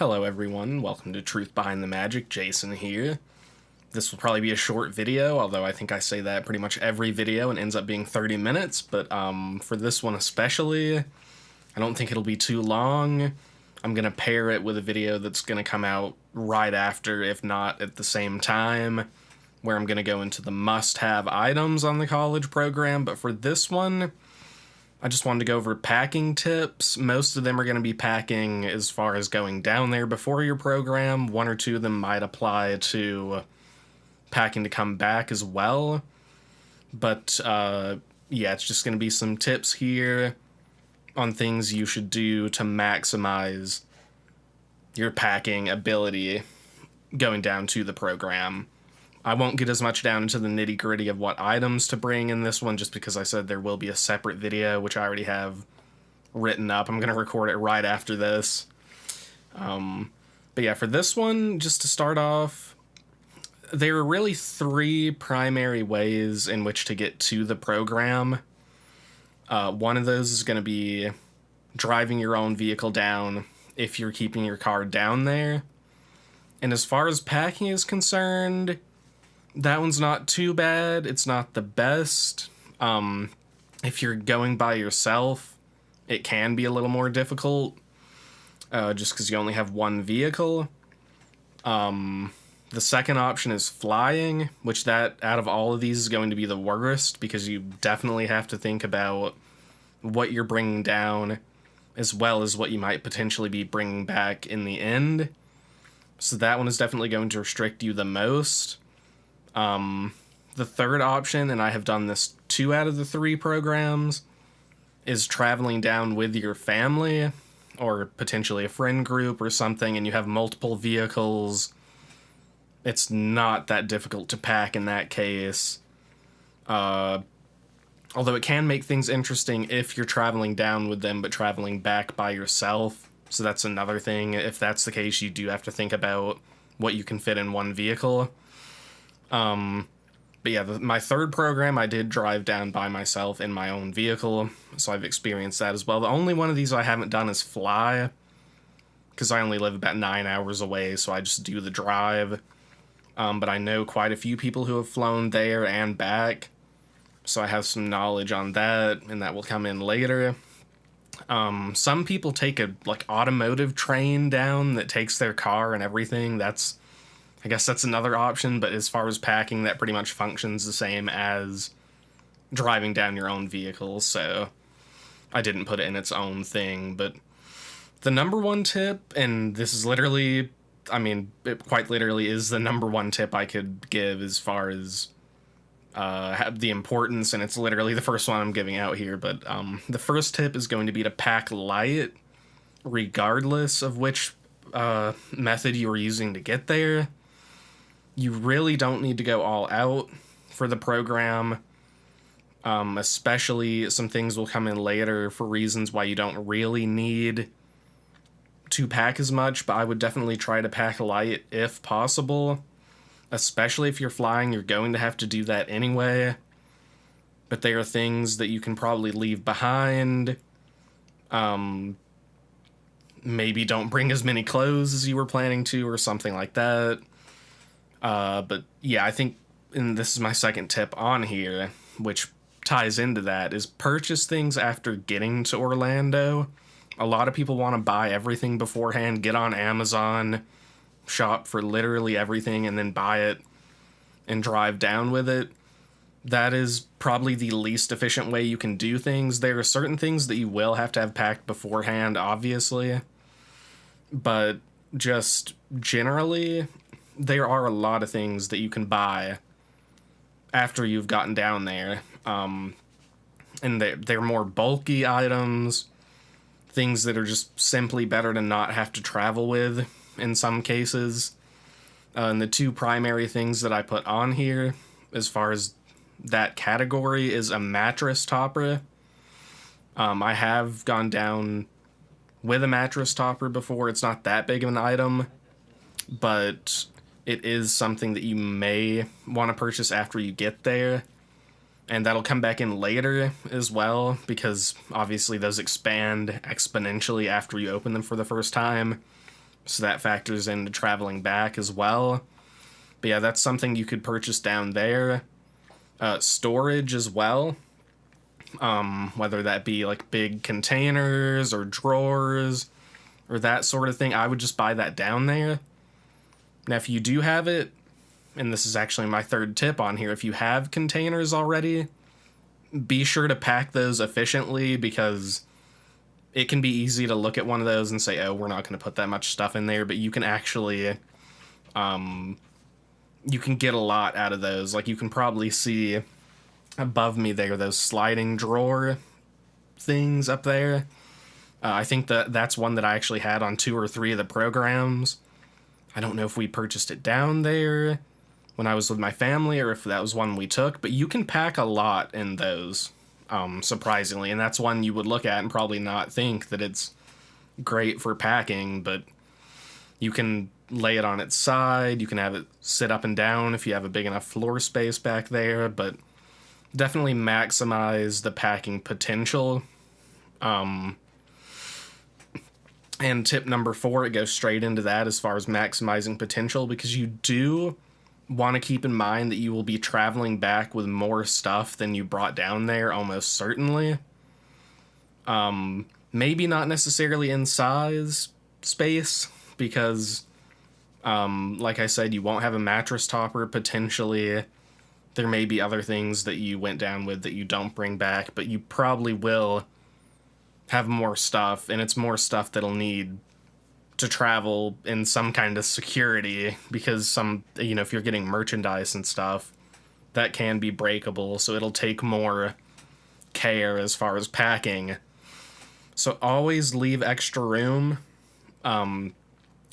Hello everyone, welcome to Truth Behind the Magic, Jason here. This will probably be a short video, although I think I say that pretty much every video and ends up being 30 minutes, but for this one especially, I don't think it'll be too long. I'm gonna pair it with a video that's gonna come out right after, if not at the same time, where I'm gonna go into the must-have items on the college program, but for this one, I just wanted to go over packing tips. Most of them are going to be packing as far as going down there before your program. One or two of them might apply to packing to come back as well. But, yeah, it's just going to be some tips here on things you should do to maximize your packing ability going down to the program. I won't get as much down into the nitty-gritty of what items to bring in this one, just because I said there will be a separate video, which I already have written up. I'm going to record it right after this. But yeah, for this one, just to start off, there are really three primary ways in which to get to the program. One of those is going to be driving your own vehicle down if you're keeping your car down there. And as far as packing is concerned, that one's not too bad. It's not the best. If you're going by yourself, it can be a little more difficult, just because you only have one vehicle. The second option is flying, which that, out of all of these, is going to be the worst, because you definitely have to think about what you're bringing down, as well as what you might potentially be bringing back in the end. So that one is definitely going to restrict you the most. The third option, and I have done this 2 out of the 3 programs, is traveling down with your family, or potentially a friend group or something, and you have multiple vehicles. It's not that difficult to pack in that case. Although it can make things interesting if you're traveling down with them, but traveling back by yourself. So that's another thing. If that's the case, you do have to think about what you can fit in one vehicle. But yeah, my third program, I did drive down by myself in my own vehicle, so I've experienced that as well. The only one of these I haven't done is fly, because I only live about 9 hours away, so I just do the drive. But I know quite a few people who have flown there and back, so I have some knowledge on that, and that will come in later. Some people take a, automotive train down that takes their car and everything. I guess that's another option, but as far as packing, that pretty much functions the same as driving down your own vehicle, so I didn't put it in its own thing. But the number one tip, and this is literally, it quite literally is the number one tip I could give as far as the importance, and it's literally the first one I'm giving out here, but the first tip is going to be to pack light, regardless of which method you are using to get there. You really don't need to go all out for the program, especially some things will come in later for reasons why you don't really need to pack as much, but I would definitely try to pack light if possible, especially if you're flying. You're going to have to do that anyway, but there are things that you can probably leave behind. Maybe don't bring as many clothes as you were planning to, or something like that. But yeah, I think, and this is my second tip on here, which ties into that, is purchase things after getting to Orlando. A lot of people want to buy everything beforehand, get on Amazon, shop for literally everything, and then buy it and drive down with it. That is probably the least efficient way you can do things. There are certain things that you will have to have packed beforehand, obviously, but just generally, there are a lot of things that you can buy after you've gotten down there. And they're more bulky items, things that are just simply better to not have to travel with in some cases. And the 2 primary things that I put on here, as far as that category, is a mattress topper. I have gone down with a mattress topper before. It's not that big of an item, but it is something that you may want to purchase after you get there, and that'll come back in later as well, because obviously those expand exponentially after you open them for the first time. so that factors into traveling back as well. But yeah, that's something you could purchase down there. Storage as well, whether that be like big containers or drawers or that sort of thing. I would just buy that down there. Now, if you do have it, and this is actually my third tip on here, if you have containers already, be sure to pack those efficiently, because it can be easy to look at one of those and say, oh, we're not going to put that much stuff in there, but you can actually, you can get a lot out of those. Like, you can probably see above me there, those sliding drawer things up there. I think that's one that I actually had on 2 or 3 of the programs. I don't know if we purchased it down there when I was with my family or if that was one we took, but you can pack a lot in those, surprisingly, and that's one you would look at and probably not think that it's great for packing, but you can lay it on its side, you can have it sit up and down if you have a big enough floor space back there, but definitely maximize the packing potential. And tip number 4, it goes straight into that as far as maximizing potential, because you do want to keep in mind that you will be traveling back with more stuff than you brought down there, almost certainly. Maybe not necessarily in size space, because, like I said, you won't have a mattress topper, potentially. There may be other things that you went down with that you don't bring back, but you probably will have more stuff, and it's more stuff that'll need to travel in some kind of security, because some, you know, if you're getting merchandise and stuff, that can be breakable, so it'll take more care as far as packing. So always leave extra room.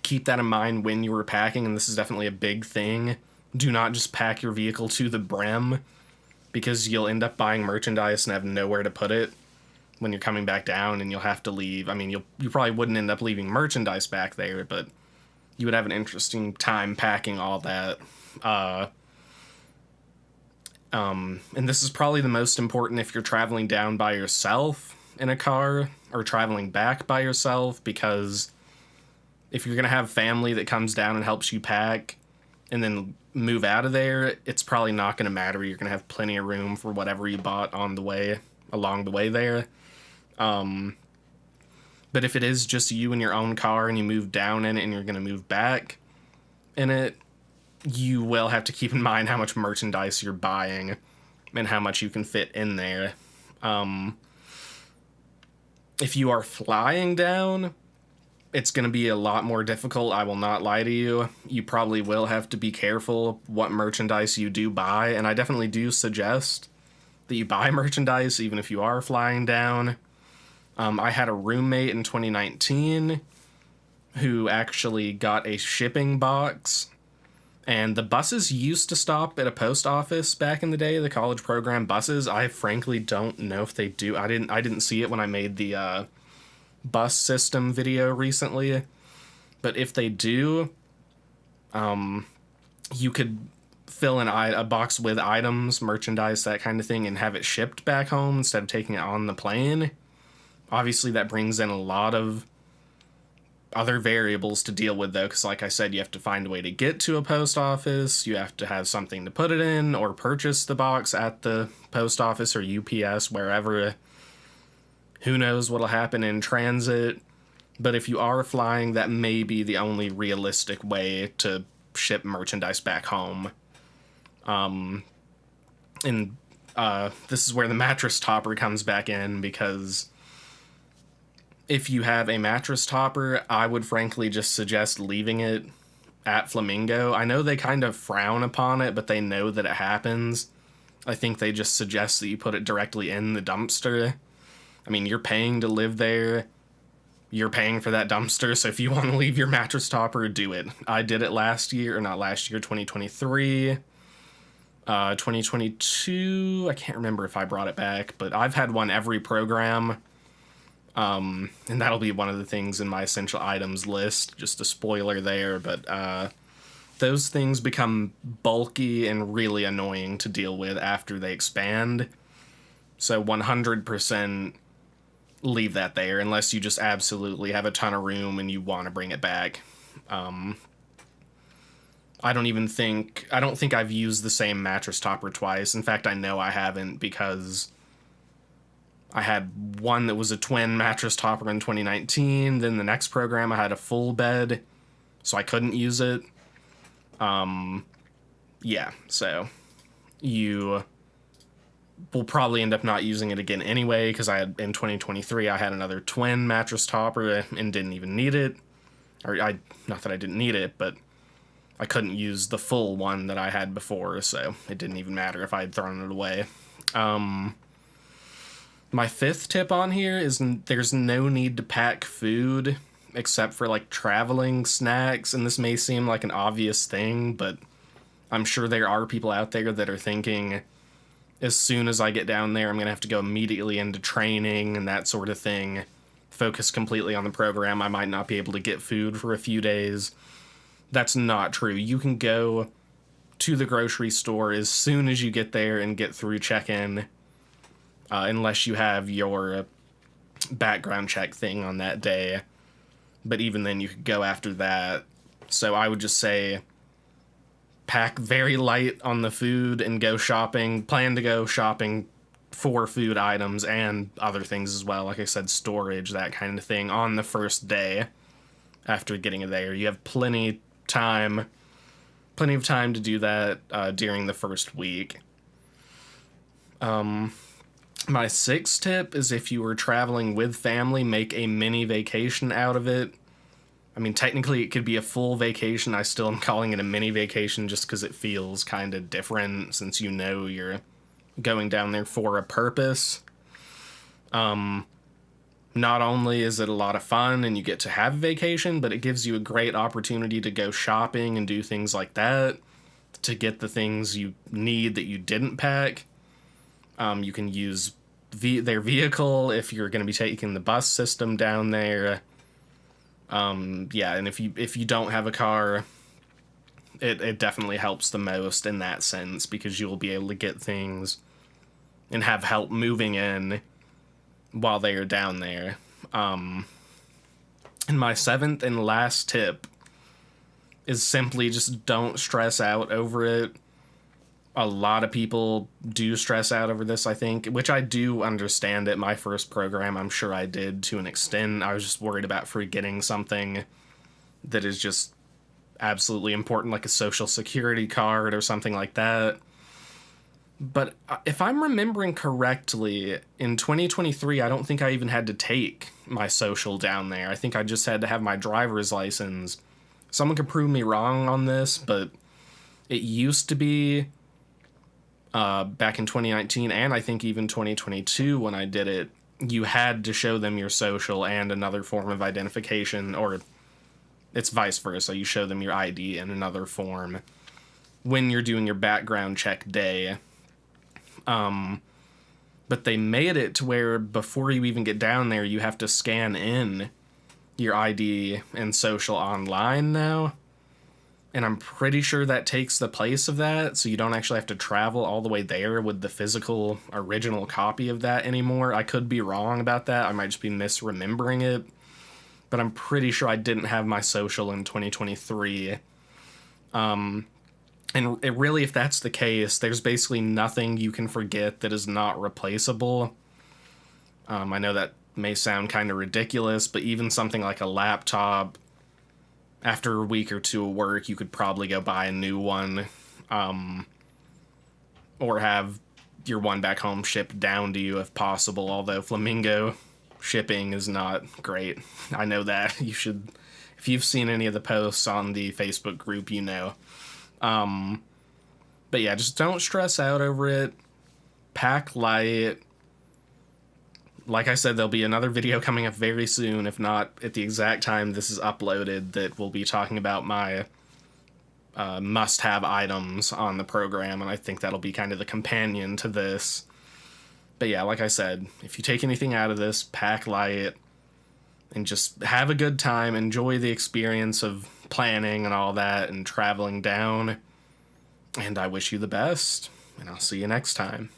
Keep that in mind when you were packing, and this is definitely a big thing. Do not just pack your vehicle to the brim, because you'll end up buying merchandise and have nowhere to put it when you're coming back down, and you'll have to leave. I mean, you probably wouldn't end up leaving merchandise back there, but you would have an interesting time packing all that. And this is probably the most important if you're traveling down by yourself in a car, or traveling back by yourself, because if you're going to have family that comes down and helps you pack and then move out of there, it's probably not going to matter. You're going to have plenty of room for whatever you bought on the way, along the way there. But if it is just you in your own car and you move down in it and you're going to move back in it, you will have to keep in mind how much merchandise you're buying and how much you can fit in there. If you are flying down, it's going to be a lot more difficult. I will not lie to you. You probably will have to be careful what merchandise you do buy, and I definitely do suggest that you buy merchandise even if you are flying down. I had a roommate in 2019 who actually got a shipping box, and the buses used to stop at a post office back in the day, the college program buses. I frankly don't know if they do. I didn't see it when I made the bus system video recently, but if they do, you could fill in a box with items, merchandise, that kind of thing, and have it shipped back home instead of taking it on the plane. Obviously, that brings in a lot of other variables to deal with, though, because like I said, you have to find a way to get to a post office, you have to have something to put it in, or purchase the box at the post office or UPS, wherever. Who knows what'll happen in transit, but if you are flying, that may be the only realistic way to ship merchandise back home. And this is where the mattress topper comes back in, because if you have a mattress topper, I would frankly just suggest leaving it at Flamingo. I know they kind of frown upon it, but they know that it happens. I think they just suggest that you put it directly in the dumpster. I mean, you're paying to live there. You're paying for that dumpster, so if you want to leave your mattress topper, do it. I did it last year, or not last year, 2023. 2022, I can't remember if I brought it back, but I've had one every program. And that'll be one of the things in my essential items list, just a spoiler there, but those things become bulky and really annoying to deal with after they expand. So 100% leave that there, unless you just absolutely have a ton of room and you want to bring it back. I don't think I've used the same mattress topper twice. In fact, I know I haven't, because I had one that was a twin mattress topper in 2019. Then the next program I had a full bed, so I couldn't use it. Yeah, so you will probably end up not using it again anyway, because in 2023 I had another twin mattress topper and didn't even need it. Not that I didn't need it, but I couldn't use the full one that I had before, so it didn't even matter if I had thrown it away. My fifth tip on here is there's no need to pack food except for like traveling snacks, and this may seem like an obvious thing, but I'm sure there are people out there that are thinking, as soon as I get down there, I'm going to have to go immediately into training and that sort of thing, focus completely on the program. I might not be able to get food for a few days. That's not true. You can go to the grocery store as soon as you get there and get through check-in, unless you have your background check thing on that day. But even then, you could go after that. So I would just say, pack very light on the food and go shopping. Plan to go shopping for food items and other things as well. Like I said, storage, that kind of thing, on the first day after getting there. You have plenty of time to do that during the first week. My sixth tip is, if you were traveling with family, make a mini vacation out of it. I mean, technically it could be a full vacation. I still am calling it a mini vacation just because it feels kind of different, since you know you're going down there for a purpose. Not only is it a lot of fun and you get to have a vacation, but it gives you a great opportunity to go shopping and do things like that, to get the things you need that you didn't pack. You can use their vehicle if you're going to be taking the bus system down there. Yeah, and if you don't have a car, it definitely helps the most in that sense, because you'll be able to get things and have help moving in while they are down there. And my seventh and last tip is simply just don't stress out over it. A lot of people do stress out over this, I think, which I do understand at my first program. I'm sure I did to an extent. I was just worried about forgetting something that is just absolutely important, like a social security card or something like that. But if I'm remembering correctly, in 2023, I don't think I even had to take my social down there. I think I just had to have my driver's license. Someone could prove me wrong on this, but it used to be back in 2019, and I think even 2022 when I did it, you had to show them your social and another form of identification, or it's vice versa. You show them your ID in another form when you're doing your background check day. But they made it to where before you even get down there, you have to scan in your ID and social online now. And I'm pretty sure that takes the place of that, so you don't actually have to travel all the way there with the physical original copy of that anymore. I could be wrong about that. I might just be misremembering it. But I'm pretty sure I didn't have my social in 2023. And it really, if that's the case, there's basically nothing you can forget that is not replaceable. I know that may sound kind of ridiculous, but even something like a laptop, after a week or two of work, you could probably go buy a new one, or have your one back home shipped down to you if possible, although Flamingo shipping is not great. I know that. You should, if you've seen any of the posts on the Facebook group, you know. But yeah, just don't stress out over it. Pack light. Like I said, there'll be another video coming up very soon, if not at the exact time this is uploaded, that will be talking about my must-have items on the program, and I think that'll be kind of the companion to this. But yeah, like I said, if you take anything out of this, pack light, and just have a good time, enjoy the experience of planning and all that, and traveling down, and I wish you the best, and I'll see you next time.